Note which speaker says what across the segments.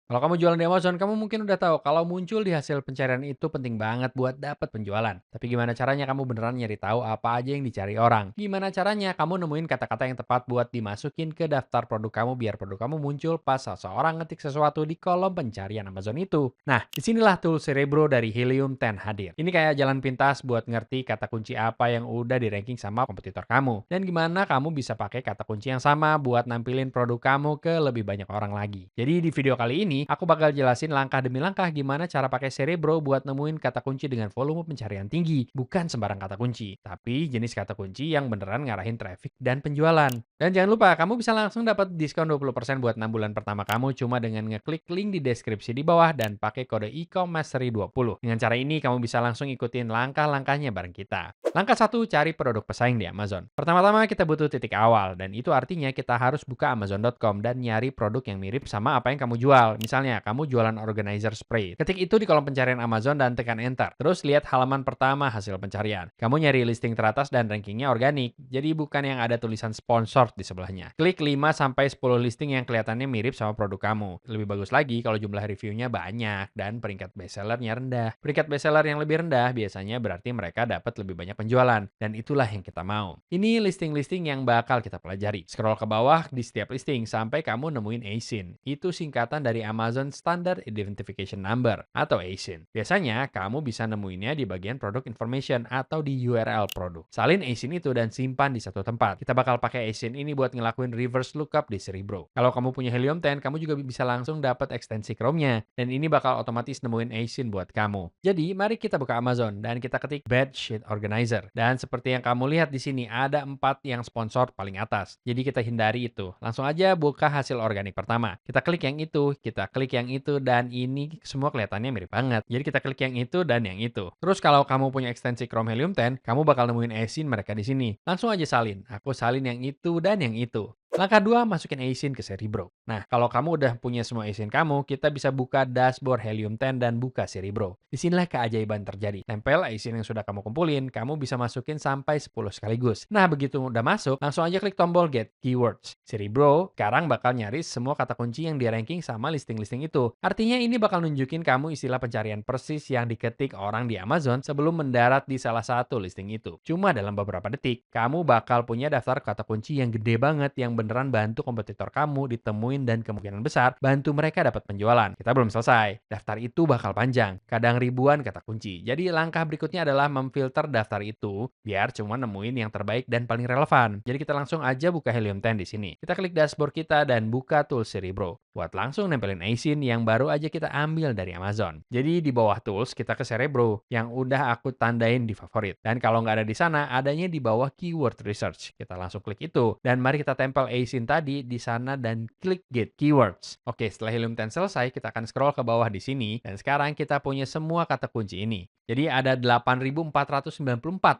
Speaker 1: Kalau kamu jualan di Amazon, kamu mungkin udah tahu kalau muncul di hasil pencarian itu penting banget buat dapat penjualan. Tapi gimana caranya kamu beneran nyari tahu apa aja yang dicari orang? Gimana caranya kamu nemuin kata-kata yang tepat buat dimasukin ke daftar produk kamu biar produk kamu muncul pas seseorang ngetik sesuatu di kolom pencarian Amazon itu? Nah, disinilah tool Cerebro dari Helium 10 hadir. Ini kayak jalan pintas buat ngerti kata kunci apa yang udah di ranking sama kompetitor kamu. Dan gimana kamu bisa pakai kata kunci yang sama buat nampilin produk kamu ke lebih banyak orang lagi. Jadi di video kali ini, aku bakal jelasin langkah demi langkah gimana cara pakai Cerebro buat nemuin kata kunci dengan volume pencarian tinggi. Bukan sembarang kata kunci, tapi jenis kata kunci yang beneran ngarahin traffic dan penjualan. Dan jangan lupa, kamu bisa langsung dapat diskon 20% buat 6 bulan pertama kamu cuma dengan ngeklik link di deskripsi di bawah dan pakai kode e-commerce 20. Dengan cara ini, kamu bisa langsung ikutin langkah-langkahnya bareng kita. Langkah satu, cari produk pesaing di Amazon. Pertama-tama kita butuh titik awal, dan itu artinya kita harus buka Amazon.com dan nyari produk yang mirip sama apa yang kamu jual. Misalnya, kamu jualan organizer spray. Ketik itu di kolom pencarian Amazon dan tekan enter. Terus lihat halaman pertama hasil pencarian. Kamu nyari listing teratas dan rankingnya organik, jadi bukan yang ada tulisan sponsored di sebelahnya. Klik 5-10 listing yang kelihatannya mirip sama produk kamu. Lebih bagus lagi kalau jumlah reviewnya banyak dan peringkat bestsellernya rendah. Peringkat bestseller yang lebih rendah biasanya berarti mereka dapat lebih banyak penjualan, dan itulah yang kita mau. Ini listing-listing yang bakal kita pelajari. Scroll ke bawah di setiap listing sampai kamu nemuin ASIN. Itu singkatan dari Amazon Standard Identification Number atau ASIN. Biasanya kamu bisa nemuinnya di bagian Product Information atau di URL produk. Salin ASIN itu dan simpan di satu tempat. Kita bakal pakai ASIN ini buat ngelakuin reverse lookup di Cerebro. Kalau kamu punya Helium 10, kamu juga bisa langsung dapat ekstensi Chrome-nya, dan ini bakal otomatis nemuin ASIN buat kamu. Jadi, mari kita buka Amazon dan kita ketik Bedsheet Organizer. Dan seperti yang kamu lihat di sini, ada 4 yang sponsor paling atas. Jadi kita hindari itu. Langsung aja buka hasil organik pertama. Kita klik yang itu, kita klik yang itu, dan ini semua kelihatannya mirip banget. Jadi kita klik yang itu dan yang itu. Terus kalau kamu punya ekstensi Chrome Helium 10, kamu bakal nemuin ASIN mereka di sini. Langsung aja salin. Aku salin yang itu dan yang itu. Langkah 2, masukin ASIN ke Cerebro. Nah, kalau kamu udah punya semua ASIN kamu, kita bisa buka dashboard Helium 10 dan buka Cerebro. Disinilah keajaiban terjadi. Tempel ASIN yang sudah kamu kumpulin, kamu bisa masukin sampai 10 sekaligus. Nah, begitu udah masuk, langsung aja klik tombol Get Keywords. Cerebro sekarang bakal nyari semua kata kunci yang di ranking sama listing-listing itu. Artinya ini bakal nunjukin kamu istilah pencarian persis yang diketik orang di Amazon sebelum mendarat di salah satu listing itu. Cuma dalam beberapa detik, kamu bakal punya daftar kata kunci yang gede banget yang beneran bantu kompetitor kamu ditemuin dan kemungkinan besar bantu mereka dapat penjualan. Kita belum selesai. Daftar itu bakal panjang, kadang ribuan kata kunci. Jadi langkah berikutnya adalah memfilter daftar itu biar cuma nemuin yang terbaik dan paling relevan. Jadi kita langsung aja buka Helium 10 di sini. Kita klik dashboard kita dan buka tools Cerebro buat langsung nempelin ASIN yang baru aja kita ambil dari Amazon. Jadi di bawah tools kita ke Cerebro yang udah aku tandain di favorit. Dan kalau nggak ada di sana, adanya di bawah keyword research. Kita langsung klik itu. Dan mari kita tempel ASIN tadi di sana dan klik get keywords. Oke, setelah Helium 10 selesai, kita akan scroll ke bawah di sini. Dan sekarang kita punya semua kata kunci ini. Jadi ada 8.494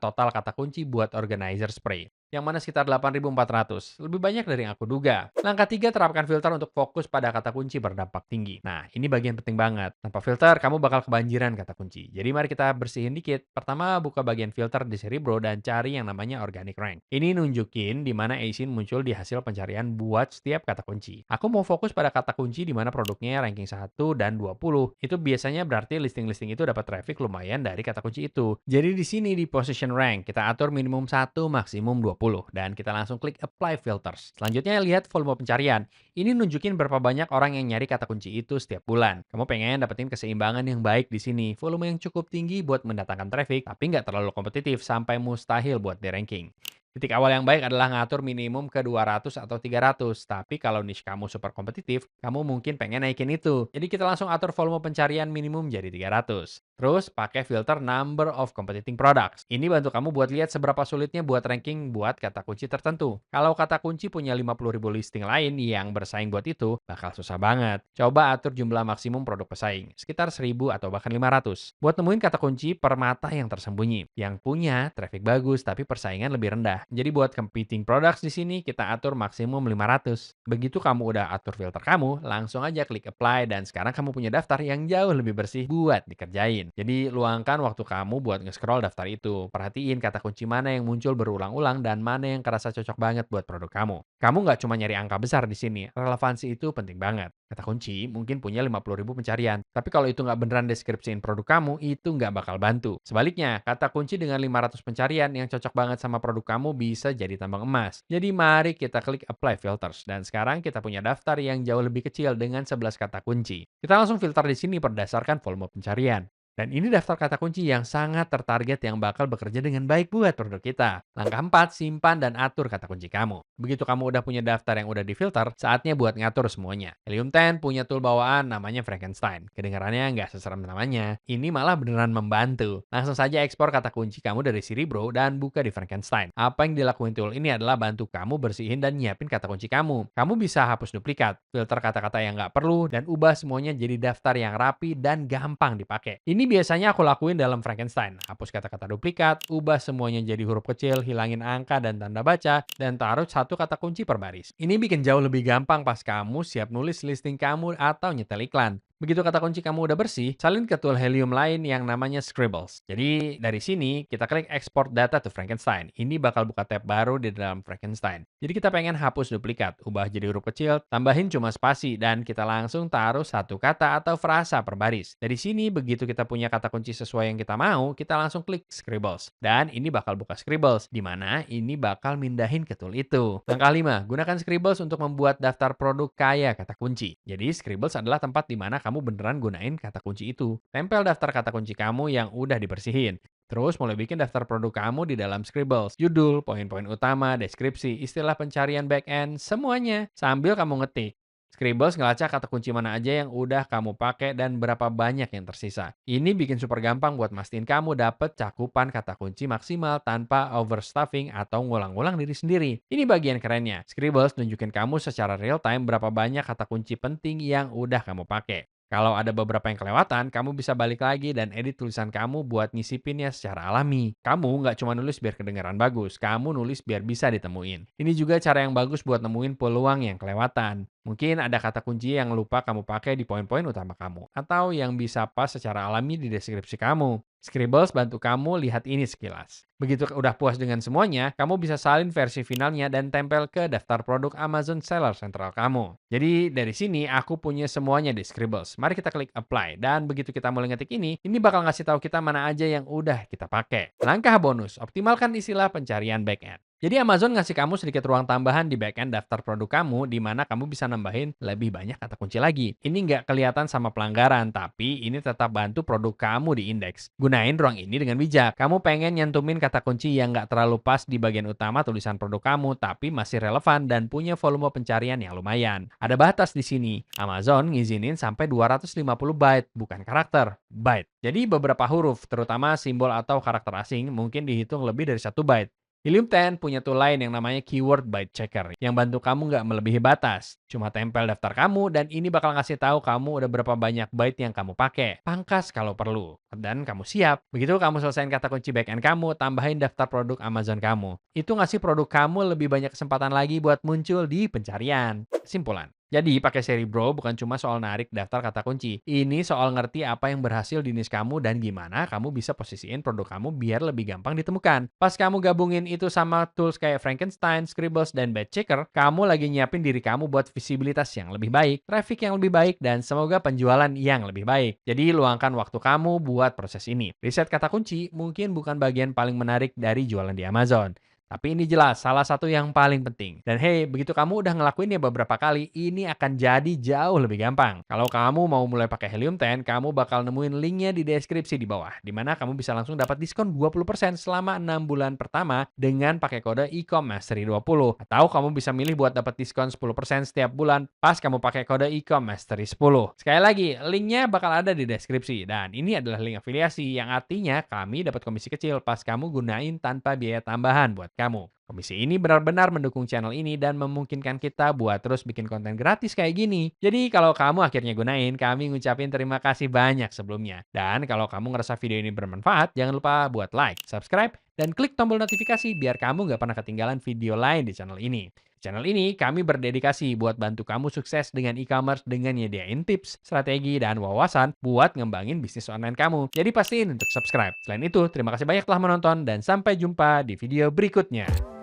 Speaker 1: total kata kunci buat organizer spray. Yang mana sekitar 8.400. Lebih banyak dari yang aku duga. Langkah 3, terapkan filter untuk fokus pada kata kunci berdampak tinggi. Nah, ini bagian penting banget. Tanpa filter, kamu bakal kebanjiran kata kunci. Jadi mari kita bersihin dikit. Pertama, buka bagian filter di Cerebro dan cari yang namanya organic rank. Ini nunjukin di mana ASIN muncul di hasil pencarian buat setiap kata kunci. Aku mau fokus pada kata kunci di mana produknya ranking 1 dan 20. Itu biasanya berarti listing-listing itu dapat traffic lumayan dari kata kunci itu. Jadi di sini di position rank, kita atur minimum 1, maksimum 20. Dan kita langsung klik apply filters. Selanjutnya lihat volume pencarian. Ini nunjukin berapa banyak orang yang nyari kata kunci itu setiap bulan. Kamu pengen dapetin keseimbangan yang baik di sini. Volume yang cukup tinggi buat mendatangkan traffic, tapi nggak terlalu kompetitif sampai mustahil buat di ranking. Titik awal yang baik adalah ngatur minimum ke 200 atau 300. Tapi kalau niche kamu super kompetitif, kamu mungkin pengen naikin itu. Jadi kita langsung atur volume pencarian minimum jadi 300. Terus pakai filter number of competing products. Ini bantu kamu buat lihat seberapa sulitnya buat ranking buat kata kunci tertentu. Kalau kata kunci punya 50.000 listing lain yang bersaing buat itu, bakal susah banget. Coba atur jumlah maksimum produk pesaing, sekitar 1.000 atau bahkan 500. Buat nemuin kata kunci permata yang tersembunyi, yang punya traffic bagus tapi persaingan lebih rendah. Jadi buat competing products di sini kita atur maksimum 500. Begitu kamu udah atur filter kamu, langsung aja klik apply dan sekarang kamu punya daftar yang jauh lebih bersih buat dikerjain. Jadi luangkan waktu kamu buat nge-scroll daftar itu. Perhatiin kata kunci mana yang muncul berulang-ulang dan mana yang kerasa cocok banget buat produk kamu. Kamu nggak cuma nyari angka besar di sini, relevansi itu penting banget. Kata kunci mungkin punya 50.000 pencarian, tapi kalau itu nggak beneran deskripsiin produk kamu, itu nggak bakal bantu. Sebaliknya, kata kunci dengan 500 pencarian yang cocok banget sama produk kamu bisa jadi tambang emas. Jadi mari kita klik apply filters, dan sekarang kita punya daftar yang jauh lebih kecil dengan 11 kata kunci. Kita langsung filter di sini berdasarkan volume pencarian. Dan ini daftar kata kunci yang sangat tertarget yang bakal bekerja dengan baik buat produk kita. Langkah 4, simpan dan atur kata kunci kamu. Begitu kamu udah punya daftar yang udah difilter, saatnya buat ngatur semuanya. Helium 10 punya tool bawaan namanya Frankenstein. Kedengarannya nggak seserem namanya. Ini malah beneran membantu. Langsung saja ekspor kata kunci kamu dari Cerebro dan buka di Frankenstein. Apa yang dilakuin tool ini adalah bantu kamu bersihin dan nyiapin kata kunci kamu. Kamu bisa hapus duplikat, filter kata-kata yang nggak perlu, dan ubah semuanya jadi daftar yang rapi dan gampang dipakai. Ini biasanya aku lakuin dalam Frankenstein. Hapus kata-kata duplikat, ubah semuanya jadi huruf kecil, hilangin angka dan tanda baca, dan taruh satu kata kunci per baris. Ini bikin jauh lebih gampang pas kamu siap nulis listing kamu atau nyetel iklan. Begitu kata kunci kamu udah bersih, salin ke tool Helium lain yang namanya Scribbles. Jadi dari sini kita klik Export Data to Frankenstein. Ini bakal buka tab baru di dalam Frankenstein. Jadi kita pengen hapus duplikat, ubah jadi huruf kecil, tambahin cuma spasi, dan kita langsung taruh satu kata atau frasa per baris. Dari sini begitu kita punya kata kunci sesuai yang kita mau, kita langsung klik Scribbles. Dan ini bakal buka Scribbles, di mana ini bakal mindahin ke tool itu. Langkah 5, gunakan Scribbles untuk membuat daftar produk kaya kata kunci. Jadi Scribbles adalah tempat di mana kamu beneran gunain kata kunci itu. Tempel daftar kata kunci kamu yang udah dibersihin. Terus mulai bikin daftar produk kamu di dalam Scribbles. Judul, poin-poin utama, deskripsi, istilah pencarian backend, semuanya. Sambil kamu ngetik. Scribbles ngelacak kata kunci mana aja yang udah kamu pakai dan berapa banyak yang tersisa. Ini bikin super gampang buat mastiin kamu dapet cakupan kata kunci maksimal tanpa overstuffing atau ngulang-ngulang diri sendiri. Ini bagian kerennya. Scribbles nunjukin kamu secara real time berapa banyak kata kunci penting yang udah kamu pakai. Kalau ada beberapa yang kelewatan, kamu bisa balik lagi dan edit tulisan kamu buat nyisipinnya secara alami. Kamu nggak cuma nulis biar kedengaran bagus, kamu nulis biar bisa ditemuin. Ini juga cara yang bagus buat nemuin peluang yang kelewatan. Mungkin ada kata kunci yang lupa kamu pakai di poin-poin utama kamu, atau yang bisa pas secara alami di deskripsi kamu. Scribbles bantu kamu lihat ini sekilas. Begitu udah puas dengan semuanya, kamu bisa salin versi finalnya dan tempel ke daftar produk Amazon Seller Central kamu. Jadi dari sini aku punya semuanya di Scribbles. Mari kita klik apply, dan begitu kita mulai ngetik ini bakal ngasih tahu kita mana aja yang udah kita pakai. Langkah bonus, optimalkan istilah pencarian backend. Jadi Amazon ngasih kamu sedikit ruang tambahan di backend daftar produk kamu, di mana kamu bisa nambahin lebih banyak kata kunci lagi. Ini nggak kelihatan sama pelanggaran, tapi ini tetap bantu produk kamu di indeks. Gunain ruang ini dengan bijak. Kamu pengen nyantumin kata kunci yang nggak terlalu pas di bagian utama tulisan produk kamu, tapi masih relevan dan punya volume pencarian yang lumayan. Ada batas di sini. Amazon ngizinin sampai 250 byte, bukan karakter, byte. Jadi beberapa huruf, terutama simbol atau karakter asing, mungkin dihitung lebih dari 1 byte. Helium 10 punya tool lain yang namanya Keyword Byte Checker yang bantu kamu nggak melebihi batas. Cuma tempel daftar kamu dan ini bakal ngasih tahu kamu udah berapa banyak byte yang kamu pakai. Pangkas kalau perlu. Dan kamu siap. Begitu kamu selesaiin kata kunci backend kamu, tambahin daftar produk Amazon kamu. Itu ngasih produk kamu lebih banyak kesempatan lagi buat muncul di pencarian. Kesimpulan. Jadi, pakai Cerebro bukan cuma soal narik daftar kata kunci. Ini soal ngerti apa yang berhasil di niche kamu dan gimana kamu bisa posisiin produk kamu biar lebih gampang ditemukan. Pas kamu gabungin itu sama tools kayak Frankenstein, Scribbles, dan Byte Checker, kamu lagi nyiapin diri kamu buat visibilitas yang lebih baik, traffic yang lebih baik, dan semoga penjualan yang lebih baik. Jadi, luangkan waktu kamu buat proses ini. Riset kata kunci mungkin bukan bagian paling menarik dari jualan di Amazon. Tapi ini jelas salah satu yang paling penting. Dan hey, begitu kamu udah ngelakuinnya beberapa kali, ini akan jadi jauh lebih gampang. Kalau kamu mau mulai pakai Helium 10, kamu bakal nemuin linknya di deskripsi di bawah, di mana kamu bisa langsung dapat diskon 20% selama 6 bulan pertama dengan pakai kode ecommastery20. Atau kamu bisa milih buat dapat diskon 10% setiap bulan pas kamu pakai kode ecommastery10. Sekali lagi, linknya bakal ada di deskripsi. Dan ini adalah link afiliasi yang artinya kami dapat komisi kecil pas kamu gunain tanpa biaya tambahan buat kamu. Komisi ini benar-benar mendukung channel ini dan memungkinkan kita buat terus bikin konten gratis kayak gini. Jadi kalau kamu akhirnya gunain, kami ngucapin terima kasih banyak sebelumnya. Dan kalau kamu ngerasa video ini bermanfaat, jangan lupa buat like, subscribe, dan klik tombol notifikasi biar kamu nggak pernah ketinggalan video lain di channel ini. Channel ini kami berdedikasi buat bantu kamu sukses dengan e-commerce dengan nyediain tips, strategi, dan wawasan buat ngembangin bisnis online kamu. Jadi pastiin untuk subscribe. Selain itu, terima kasih banyak telah menonton dan sampai jumpa di video berikutnya.